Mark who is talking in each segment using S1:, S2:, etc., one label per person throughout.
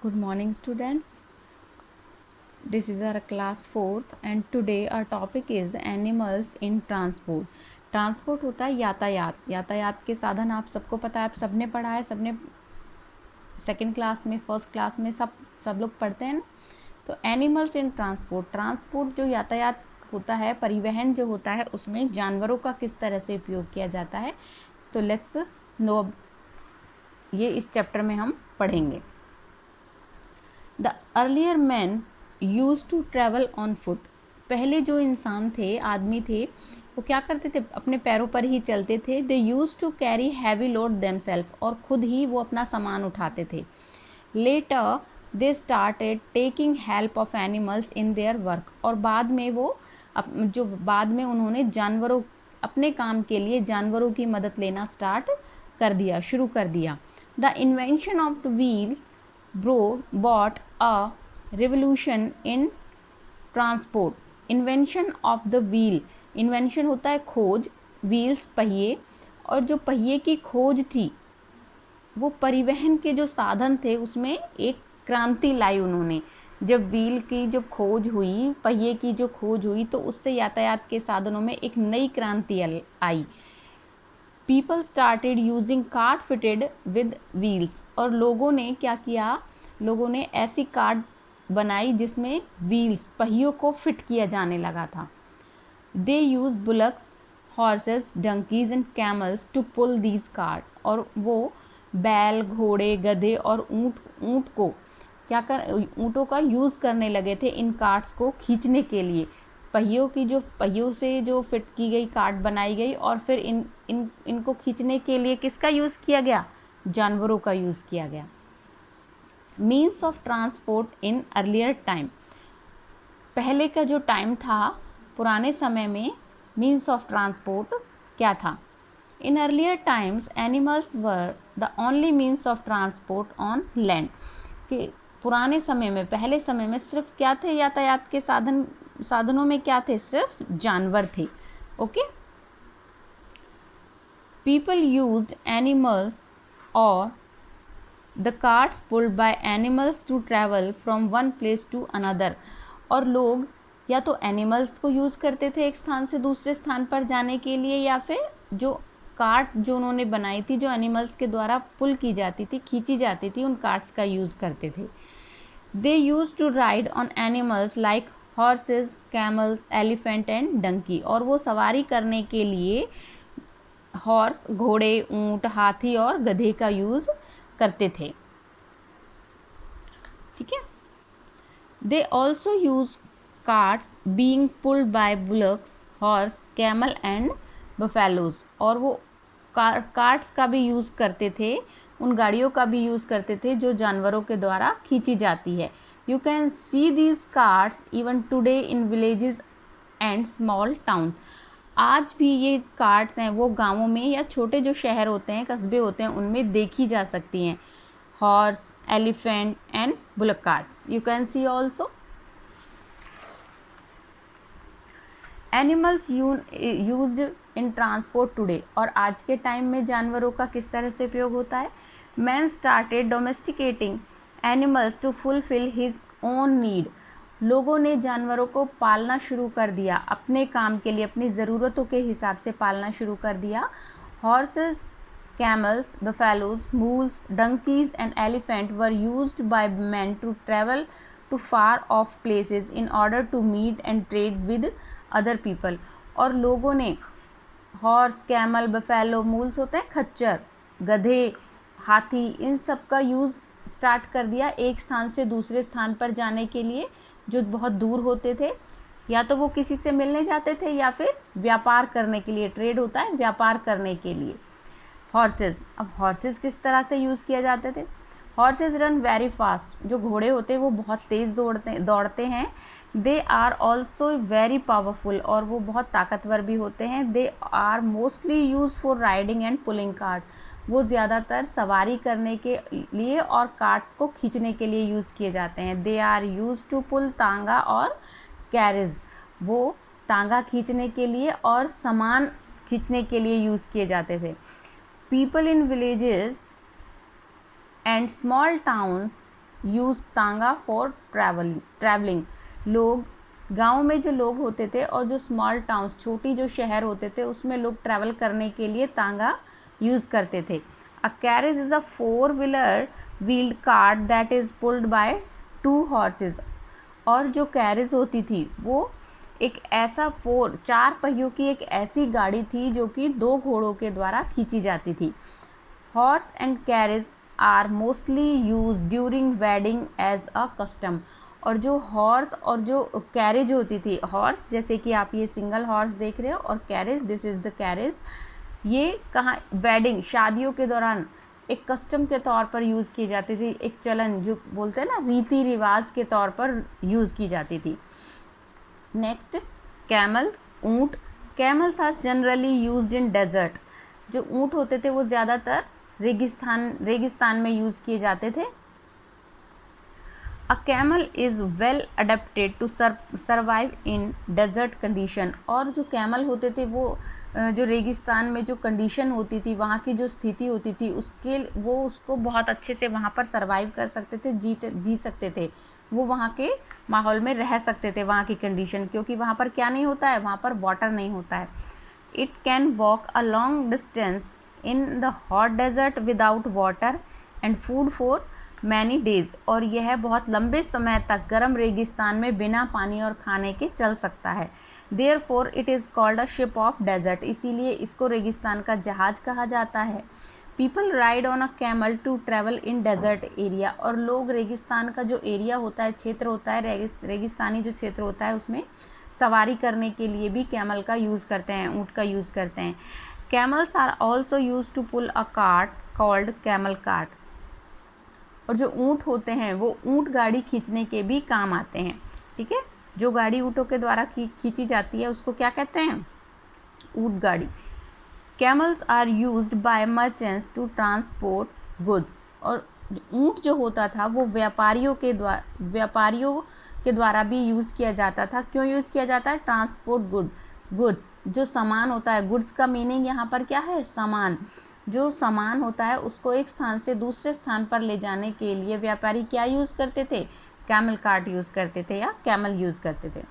S1: Good morning, students. This is our class 4th and today our topic is animals in transport. Transport होता है यातायात के साधन आप सबको पता है, आप सबने पढ़ा है, सबने सेकेंड क्लास में, फर्स्ट क्लास में सब लोग पढ़ते हैं ना। तो एनिमल्स इन ट्रांसपोर्ट जो यातायात होता है, परिवहन जो होता है, उसमें जानवरों का किस तरह से उपयोग किया जाता है, तो लेट्स नो, ये इस चैप्टर में हम पढ़ेंगे। The earlier man use to travel on foot. पहले जो इंसान थे, आदमी थे, वो क्या करते थे, अपने पैरों पर ही चलते थे। They use to carry heavy load themselves, और खुद ही वो अपना सामान उठाते थे। Later they started taking help of animals in their work, और बाद में उन्होंने जानवरों, अपने काम के लिए जानवरों की मदद लेना शुरू कर दिया। The invention of the wheel brought a revolution in transport. Invention of the wheel, invention होता है खोज, wheels पहिए, और जो पहिए की खोज थी वो परिवहन के जो साधन थे उसमें एक क्रांति लाई उन्होंने। जब व्हील की जो खोज हुई, पहिए की जो खोज हुई, तो उससे यातायात के साधनों में एक नई क्रांति आई। People started using cart fitted with wheels, और लोगों ने क्या किया, लोगों ने ऐसी कार्ट बनाई जिसमें व्हील्स, पहियों को फिट किया जाने लगा था। They use bullocks, horses, donkeys and camels to pull these cart, और वो बैल, घोड़े, गधे और ऊँट को ऊँटों का यूज़ करने लगे थे इन कार्ट्स को खींचने के लिए। पहियों से जो फिट की गई कार्ट बनाई गई, और फिर इनको खींचने के लिए किसका यूज़ किया गया, जानवरों का यूज़ किया गया। Means of transport in earlier time, पहले का जो टाइम था, पुराने समय में मीन्स ऑफ ट्रांसपोर्ट क्या था। In earlier times animals were the only means of transport on land, कि पुराने समय में, पहले समय में सिर्फ क्या थे, यातायात के साधनों में क्या थे, सिर्फ जानवर थे। ओके, पीपल यूज्ड एनिमल्स और the carts pulled by animals to travel from one place to another, और लोग या तो एनिमल्स को यूज़ करते थे एक स्थान से दूसरे स्थान पर जाने के लिए, या फिर जो कार्ट जो उन्होंने बनाई थी, जो एनिमल्स के द्वारा पुल की जाती थी, खींची जाती थी, उन कार्ट्स का यूज़ करते थे। They use to ride on animals like horses, camels, elephant and donkey, और वो सवारी करने के लिए हॉर्स, घोड़े, ऊंट, हाथी और गधे का यूज करते थे। ठीक है। They also use carts being pulled bye bullocks, horse, camel and buffaloes, और वो कार्ट्स का भी यूज़ करते थे, उन गाड़ियों का भी यूज़ करते थे जो जानवरों के द्वारा खींची जाती है। You can see these carts even today in villages and small town, आज भी ये कार्ट्स हैं वो गाँवों में या छोटे जो शहर होते हैं, कस्बे होते हैं, उनमें देखी जा सकती हैं। Horse, elephant and bullock carts you can C also. Animals used in transport today, और आज के टाइम में जानवरों का किस तरह से उपयोग होता है। Man started domesticating animals to fulfil his own need, लोगों ने जानवरों को पालना शुरू कर दिया, अपने काम के लिए, अपनी ज़रूरतों के हिसाब से पालना शुरू कर दिया। Horses, camels, buffaloes, mules, donkeys and elephant were used by men to travel to far off places in order to meet and trade with other people, और लोगों ने हॉर्स, कैमल, बफेलो, मूल्स होते हैं खच्चर, गधे, हाथी, इन सब का यूज़ स्टार्ट कर दिया एक स्थान से दूसरे स्थान पर जाने के लिए, जो बहुत दूर होते थे, या तो वो किसी से मिलने जाते थे या फिर व्यापार करने के लिए, ट्रेड होता है व्यापार करने के लिए। हॉर्सेस, अब हॉर्सेस किस तरह से यूज़ किए जाते थे। हॉर्सेस रन वेरी फास्ट, जो घोड़े होते हैं वो बहुत तेज़ दौड़ते हैं। They are also very powerful, और वो बहुत ताकतवर भी होते हैं। They are mostly use for riding and pulling cart, वो ज़्यादातर सवारी करने के लिए और कार्ट्स को खींचने के लिए यूज़ किए जाते हैं। They are use to pull tonga और कैरेज, वो तांगा खींचने के लिए और सामान खींचने के लिए यूज़ किए जाते थे। People in villages and small towns use तांगा फॉर ट्रैवलिंग। लोग गाँव में जो लोग होते थे और जो स्मॉल टाउन्स छोटी जो शहर होते थे उसमें लोग ट्रैवल करने के लिए तांगा यूज़ करते थे। A carriage is a 4-wheeler wheeled cart that is pulled by 2 horses. और जो कैरेज होती थी वो एक ऐसा 4 पहियों की एक ऐसी गाड़ी थी जो कि 2 घोड़ों के द्वारा खींची जाती थी। Horse and carriage are mostly use during wedding as a custom. और जो हॉर्स और जो कैरेज होती थी, हॉर्स जैसे कि आप ये सिंगल हॉर्स देख रहे हो, और carriage, this is the carriage, ये कहाँ वेडिंग शादियों के दौरान एक कस्टम के तौर पर यूज़ की जाती थी, एक चलन जो बोलते हैं ना रीति रिवाज के तौर पर यूज़ की जाती थी। नेक्स्ट, कैमल्स, ऊँट। Camels are generally used in desert. जो ऊँट होते थे वो ज़्यादातर रेगिस्तान में यूज़ किए जाते थे। A camel is well adapted to survive in desert condition. और जो कैमल होते थे वो जो रेगिस्तान में जो कंडीशन होती थी, वहाँ की जो स्थिति होती थी, उसको बहुत अच्छे से वहाँ पर सर्वाइव कर सकते थे, जी सकते थे, वो वहाँ के माहौल में रह सकते थे, वहाँ की कंडीशन, क्योंकि वहाँ पर क्या नहीं होता है, वहाँ पर वाटर नहीं होता है। It can walk a long distance in the hot desert without water and food for many days. और यह बहुत लंबे समय तक गर्म रेगिस्तान में बिना पानी और खाने के चल सकता है। Therefore it is called a ship of desert. इसीलिए इसको रेगिस्तान का जहाज कहा जाता है। People ride on a camel to travel in desert area. और लोग रेगिस्तान का जो एरिया होता है, क्षेत्र होता है, रेगिस्तानी जो क्षेत्र होता है, उसमें सवारी करने के लिए भी कैमल का यूज़ करते हैं, ऊँट का यूज़ करते हैं। Camels are also use to pull a cart called camel cart. और जो ऊँट होते हैं वो ऊँट गाड़ी खींचने के भी काम आते हैं। ठीक है, जो गाड़ी ऊँटों के द्वारा खींची जाती है उसको क्या कहते हैं, ऊँट गाड़ी। Camels are used by merchants to transport goods. और ऊँट जो होता था वो व्यापारियों के द्वारा भी यूज़ किया जाता था। क्यों यूज़ किया जाता है, ट्रांसपोर्ट गुड्स, जो सामान होता है, गुड्स का मीनिंग यहाँ पर क्या है, सामान। जो सामान होता है उसको एक स्थान से दूसरे स्थान पर ले जाने के लिए व्यापारी क्या यूज़ करते थे, कैमल कार्ट यूज़ करते थे या कैमल यूज़ करते थे।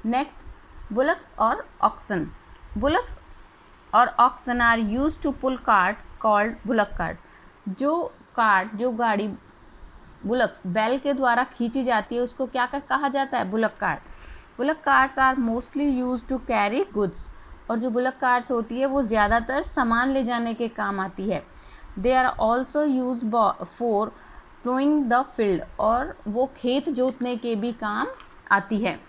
S1: नेक्स्ट, बुलक्स और ऑक्सन। बुलक्स और oxen are use to pull carts called bullock cart. जो गाड़ी बुलक्स, बैल के द्वारा खींची जाती है उसको क्या कहा जाता है, bullock cart. Bullock carts are mostly use to carry goods. और जो बुलक कार्ट्स होती है वो ज़्यादातर सामान ले जाने के काम आती है। They are also use for ploughing the field. और वो खेत जोतने के भी काम आती है।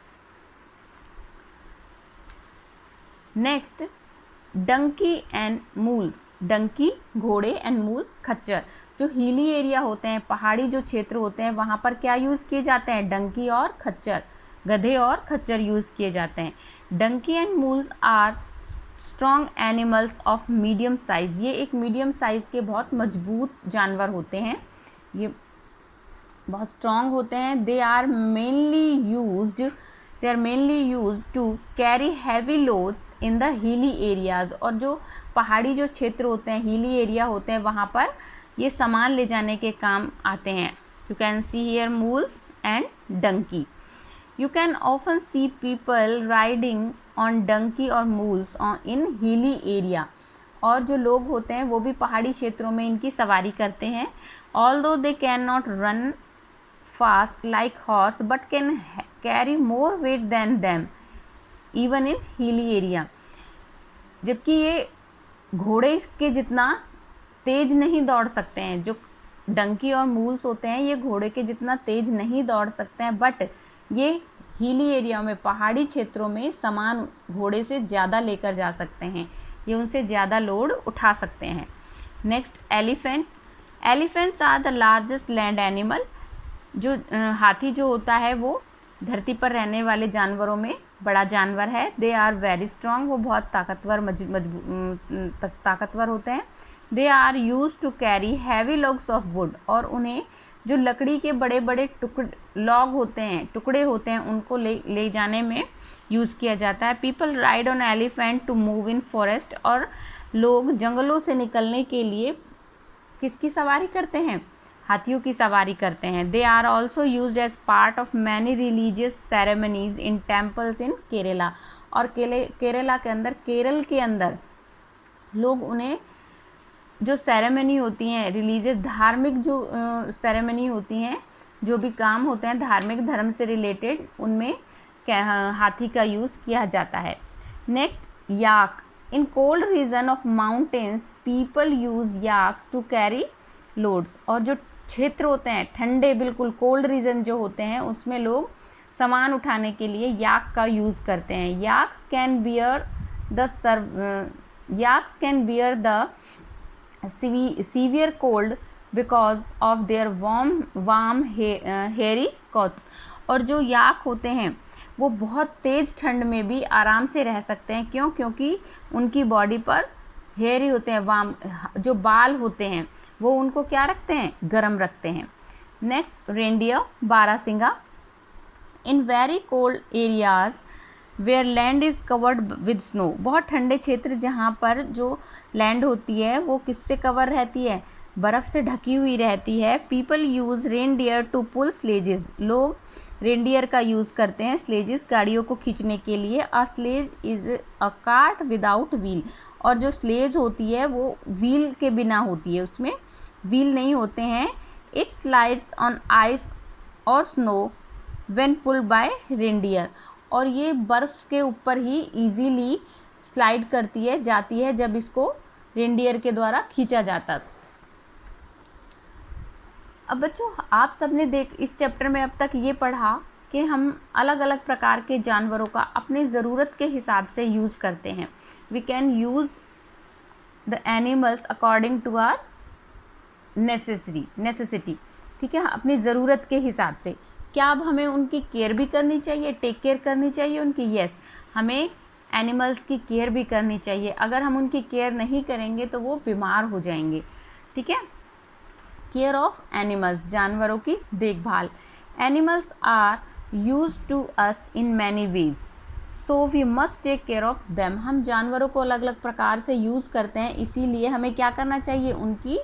S1: Next, donkey and mules. Donkey घोड़े एंड मूल्स खच्चर। जो हिली एरिया होते हैं, पहाड़ी जो क्षेत्र होते हैं, वहाँ पर क्या यूज़ किए जाते हैं, डंकी और खच्चर, गधे और खच्चर यूज़ किए जाते हैं। Donkey and mules are strong animals of medium size. ये एक मीडियम साइज़ के बहुत मजबूत जानवर होते हैं, ये बहुत स्ट्रॉन्ग होते हैं। They are mainly used to carry heavy loads in the hilly areas. और जो पहाड़ी जो क्षेत्र होते हैं, हिली एरिया होते हैं, वहाँ पर ये सामान ले जाने के काम आते हैं। You can see here mules and donkey. You can often see people riding on donkey और मूल्स इन हिली एरिया। और जो लोग होते हैं वो भी पहाड़ी क्षेत्रों में इनकी सवारी करते हैं। Although they can not run fast like horse but can carry more weight then them even in hilly area. जबकि ये घोड़े के जितना तेज नहीं दौड़ सकते हैं, जो डंकी और मूल्स होते हैं ये घोड़े के जितना तेज नहीं दौड़ सकते हैं, बट ये हिली एरिया में, पहाड़ी क्षेत्रों में सामान घोड़े से ज़्यादा लेकर जा सकते हैं, ये उनसे ज़्यादा लोड उठा सकते हैं। Next, elephant. Elephants are the largest land animal. जो हाथी जो होता है वो धरती पर रहने वाले जानवरों में बड़ा जानवर है। दे आर वेरी स्ट्रॉन्ग, वो बहुत ताकतवर होते हैं। They are use to carry heavy logs of wood. और उन्हें जो लकड़ी के बड़े बड़े लॉग होते हैं, टुकड़े होते हैं, उनको ले जाने में यूज़ किया जाता है। People ride on elephant to move in forest. और लोग जंगलों से निकलने के लिए किसकी सवारी करते हैं, हाथियों की सवारी करते हैं। They are also use as part of many religious ceremonies in temples in Kerala. और केरला के अंदर, केरल के अंदर लोग उन्हें जो सेरेमनी होती हैं रिलीजियस, धार्मिक जो सेरेमनी होती हैं, जो भी काम होते हैं धार्मिक धर्म से रिलेटेड, उनमें हाथी का यूज़ किया जाता है। Next, yak. In cold region of mountains people use yaks to carry loads. और जो क्षेत्र होते हैं ठंडे, बिल्कुल कोल्ड रीजन जो होते हैं, उसमें लोग सामान उठाने के लिए याक का यूज़ करते हैं। Yaks can bear the severe cold because of their warm hairy coats। और जो याक होते हैं वो बहुत तेज़ ठंड में भी आराम से रह सकते हैं। क्यों? क्योंकि उनकी बॉडी पर हेयरी होते हैं, वार्म जो बाल होते हैं वो उनको क्या रखते हैं, गर्म रखते हैं। नेक्स्ट, रेनडियर, बारासिंगा। In very cold areas where land is covered with snow. बहुत ठंडे क्षेत्र जहाँ पर जो लैंड होती है वो किससे कवर रहती है, बर्फ़ से ढकी हुई रहती है। People use reindeer to pull sledges. लोग रेनडियर का यूज़ करते हैं स्लेजेस, गाड़ियों को खींचने के लिए। A sledge is a cart without wheel. और जो स्लेज होती है वो व्हील के बिना होती है, उसमें व्हील नहीं होते हैं। इट स्लाइड्स ऑन आइस और snow when pulled bye reindeer. और ये बर्फ़ के ऊपर ही इजीली स्लाइड करती है, जाती है, जब इसको रेनडियर के द्वारा खींचा जाता। अब बच्चों, आप सबने इस चैप्टर में अब तक ये पढ़ा कि हम अलग अलग प्रकार के जानवरों का अपने ज़रूरत के हिसाब से यूज़ करते हैं। We can use the animals according to our necessity. ठीक है, अपनी ज़रूरत के हिसाब से। क्या अब हमें उनकी केयर भी करनी चाहिए, टेक केयर करनी चाहिए उनकी? यस, हमें एनिमल्स की केयर भी करनी चाहिए। अगर हम उनकी केयर नहीं करेंगे तो वो बीमार हो जाएंगे। ठीक है, केयर ऑफ एनिमल्स, जानवरों की देखभाल। Animals are use to us in many ways, so we must take care of them. हम जानवरों को अलग अलग प्रकार से यूज़ करते हैं, इसीलिए हमें क्या करना चाहिए, उनकी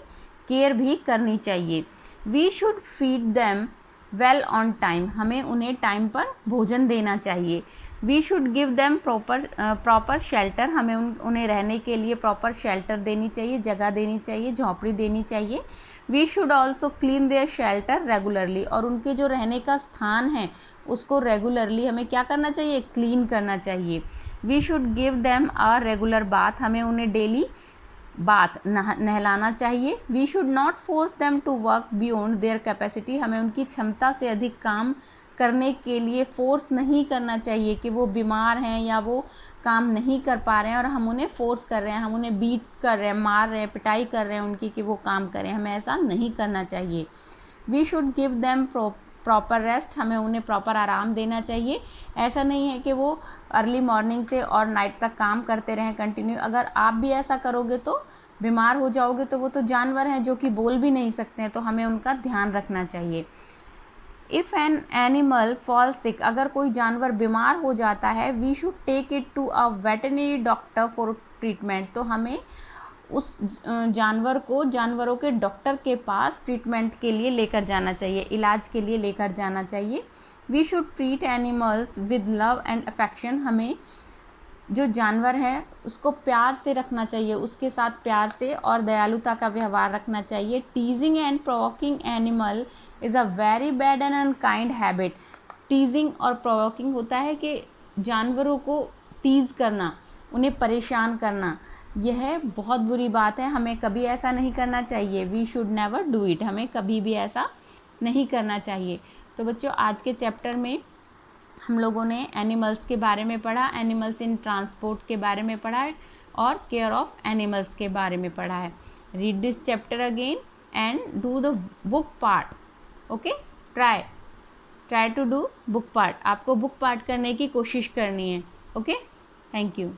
S1: केयर भी करनी चाहिए। We should feed them well on time. हमें उन्हें टाइम पर भोजन देना चाहिए। We should give them proper shelter. हमें उन्हें रहने के लिए प्रॉपर शेल्टर देनी चाहिए, जगह देनी चाहिए, झोंपड़ी देनी चाहिए। We should also clean their shelter regularly. और उनके जो रहने का स्थान है उसको रेगुलरली हमें क्या करना चाहिए, क्लीन करना चाहिए। We should give them a regular bath. हमें उन्हें डेली बात नहलाना चाहिए। We should not force them to work beyond their capacity. हमें उनकी क्षमता से अधिक काम करने के लिए फोर्स नहीं करना चाहिए कि वो बीमार हैं या वो काम नहीं कर पा रहे हैं और हम उन्हें फोर्स कर रहे हैं, हम उन्हें बीट कर रहे हैं, मार रहे हैं, पिटाई कर रहे हैं उनकी कि वो काम करें। हमें ऐसा नहीं करना चाहिए। We should give them proper rest. हमें उन्हें प्रॉपर आराम देना चाहिए। ऐसा नहीं है कि वो अर्ली मॉर्निंग से और नाइट तक काम करते रहें कंटिन्यू। अगर आप भी ऐसा करोगे तो बीमार हो जाओगे। तो वो तो जानवर हैं जो कि बोल भी नहीं सकते हैं, तो हमें उनका ध्यान रखना चाहिए। If an animal fall sick, अगर कोई जानवर बीमार हो जाता है, we should take it to a veterinary doctor for treatment. तो हमें उस जानवरों के डॉक्टर के पास ट्रीटमेंट के लिए लेकर जाना चाहिए, इलाज के लिए लेकर जाना चाहिए। We should treat animals with love and affection. हमें जो जानवर है उसको प्यार से रखना चाहिए, उसके साथ प्यार से और दयालुता का व्यवहार रखना चाहिए। टीजिंग and provoking animal is a very bad and unkind habit. टीजिंग और प्रोवोकिंग होता है कि जानवरों को टीज़ करना, उन्हें परेशान करना, यह बहुत बुरी बात है। हमें कभी ऐसा नहीं करना चाहिए। We should never do it. हमें कभी भी ऐसा नहीं करना चाहिए। तो बच्चों, आज के चैप्टर में हम लोगों ने एनिमल्स के बारे में पढ़ा, एनिमल्स इन ट्रांसपोर्ट के बारे में पढ़ा है और केयर ऑफ एनिमल्स के बारे में पढ़ा है। Read this chapter again and do the book part. Okay, try to do book part. आपको बुक पार्ट करने की कोशिश करनी है। Okay, thank you.